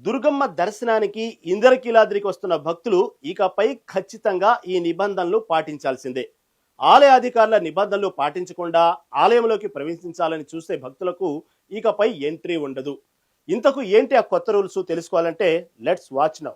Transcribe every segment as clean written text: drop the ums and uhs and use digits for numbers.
దుర్గమ్మ దర్శనానికి ఇంద్రకీలాద్రికి వస్తున్న భక్తులు ఇకపై ఖచ్చితంగా ఈ నిబంధనలు పాటించాల్సిందే. ఆలయ అధికారుల నిబంధనలు పాటించకుండా ఆలయంలోకి ప్రవేశించాలని చూసే భక్తులకు ఇకపై ఎంట్రీ ఉండదు. ఇంతకు ఏంటి ఆ కొత్త రూల్స్ తెలుసుకోవాలంటే let's watch now.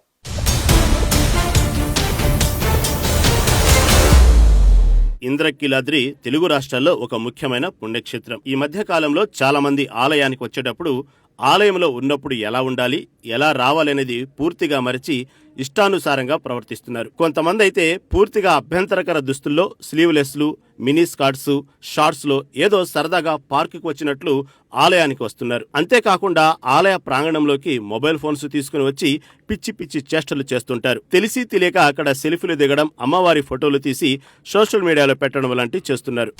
Indrakeeladri Telugu రాష్ట్రాల్లో ఒక ముఖ్యమైన పుణ్యక్షేత్రం. ఈ మధ్య కాలంలో చాలా మంది ఆలయానికి వచ్చేటప్పుడు ఆలయంలో ఉన్నప్పుడు ఎలా ఉండాలి, ఎలా రావాలనేది పూర్తిగా మరిచి ఇష్టానుసారంగా ప్రవర్తిస్తున్నారు. కొంతమంది అయితే పూర్తిగా అభ్యంతరకర దుస్తుల్లో స్లీవ్లెస్లు, మినీ స్కర్ట్స్, షార్ట్స్ లో ఏదో సరదాగా పార్కుకు వచ్చినట్లు ఆలయానికి వస్తున్నారు. అంతేకాకుండా ఆలయ ప్రాంగణంలోకి మొబైల్ ఫోన్స్ తీసుకుని వచ్చి పిచ్చి పిచ్చి చేష్టలు చేస్తుంటారు. తెలిసి తెలియక అక్కడ సెల్ఫీలు దిగడం, అమ్మవారి ఫోటోలు తీసి సోషల్ మీడియాలో పెట్టడం లాంటివి చేస్తున్నారు.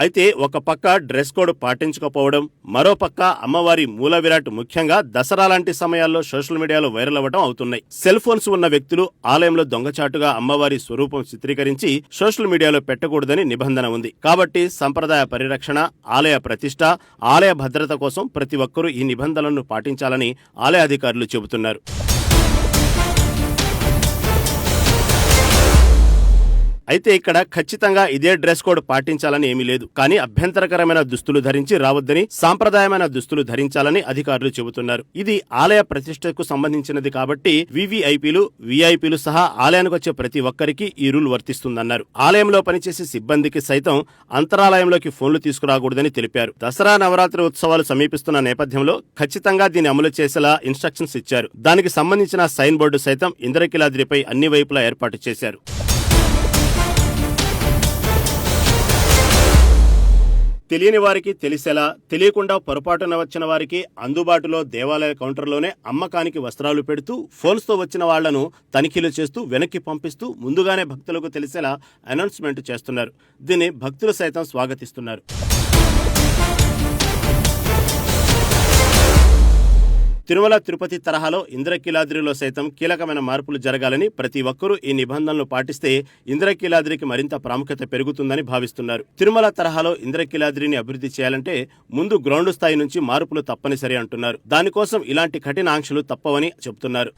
అయితే ఒక పక్క డ్రెస్ కోడ్ పాటించకపోవడం, మరో పక్క అమ్మవారి మూల విరాట్ ముఖ్యంగా దసరా లాంటి సమయాల్లో సోషల్ మీడియాలో వైరల్ అవ్వడం అవుతున్నాయి. సెల్ ఫోన్స్ ఉన్న వ్యక్తులు ఆలయంలో దొంగచాటుగా అమ్మవారి స్వరూపం చిత్రీకరించి సోషల్ మీడియాలో పెట్టకూడదని నిబంధన ఉంది. కాబట్టి సంప్రదాయ పరిరక్షణ, ఆలయ ప్రతిష్ట, ఆలయ భద్రత కోసం ప్రతి ఒక్కరూ ఈ నిబంధనలను పాటించాలని ఆలయ అధికారులు చెబుతున్నారు. అయితే ఇక్కడ ఖచ్చితంగా ఇదే డ్రెస్ కోడ్ పాటించాలని ఏమీ లేదు. కానీ అభ్యంతరకరమైన దుస్తులు ధరించి రావద్దని, సాంప్రదాయమైన దుస్తులు ధరించాలని అధికారులు చెబుతున్నారు. ఇది ఆలయ ప్రతిష్టకు సంబంధించినది కాబట్టి వివిఐపీలు, విఐపీలు సహా ఆలయానికి వచ్చే ప్రతి ఒక్కరికి ఈ రూల్ వర్తిస్తుందన్నారు. ఆలయంలో పనిచేసే సిబ్బందికి సైతం అంతరాలయంలోకి ఫోన్లు తీసుకురాకూడదని తెలిపారు. దసరా నవరాత్రి ఉత్సవాలు సమీపిస్తున్న నేపథ్యంలో ఖచ్చితంగా దీన్ని అమలు చేసేలా ఇన్స్ట్రక్షన్స్ ఇచ్చారు. దానికి సంబంధించిన సైన్ బోర్డు సైతం ఇంద్రకీలాద్రిపై అన్ని వైపులా ఏర్పాటు చేశారు. తెలియని వారికి తెలిసేలా, తెలియకుండా పొరపాటున వచ్చిన వారికి అందుబాటులో దేవాలయ కౌంటర్లోనే అమ్మకానికి వస్త్రాలు పెడుతూ ఫోన్స్తో వచ్చిన వాళ్లను తనిఖీలు చేస్తూ వెనక్కి పంపిస్తూ ముందుగానే భక్తులకు తెలిసేలా అనౌన్స్మెంట్ చేస్తున్నారు. దీన్ని భక్తులు సైతం స్వాగతిస్తున్నారు. తిరుమల తిరుపతి తరహాలో ఇంద్రకీలాద్రిలో సైతం కీలకమైన మార్పులు జరగాలని, ప్రతి ఒక్కరూ ఈ నిబంధనలు పాటిస్తే ఇంద్రకీలాద్రికి మరింత ప్రాముఖ్యత పెరుగుతుందని భావిస్తున్నారు. తిరుమల తరహాలో ఇంద్రకీలాద్రిని అభివృద్ధి చేయాలంటే ముందు గ్రౌండ్ స్థాయి నుంచి మార్పులు తప్పనిసరి అంటున్నారు. దానికోసం ఇలాంటి కఠిన ఆంక్షలు తప్పవని చెబుతున్నారు.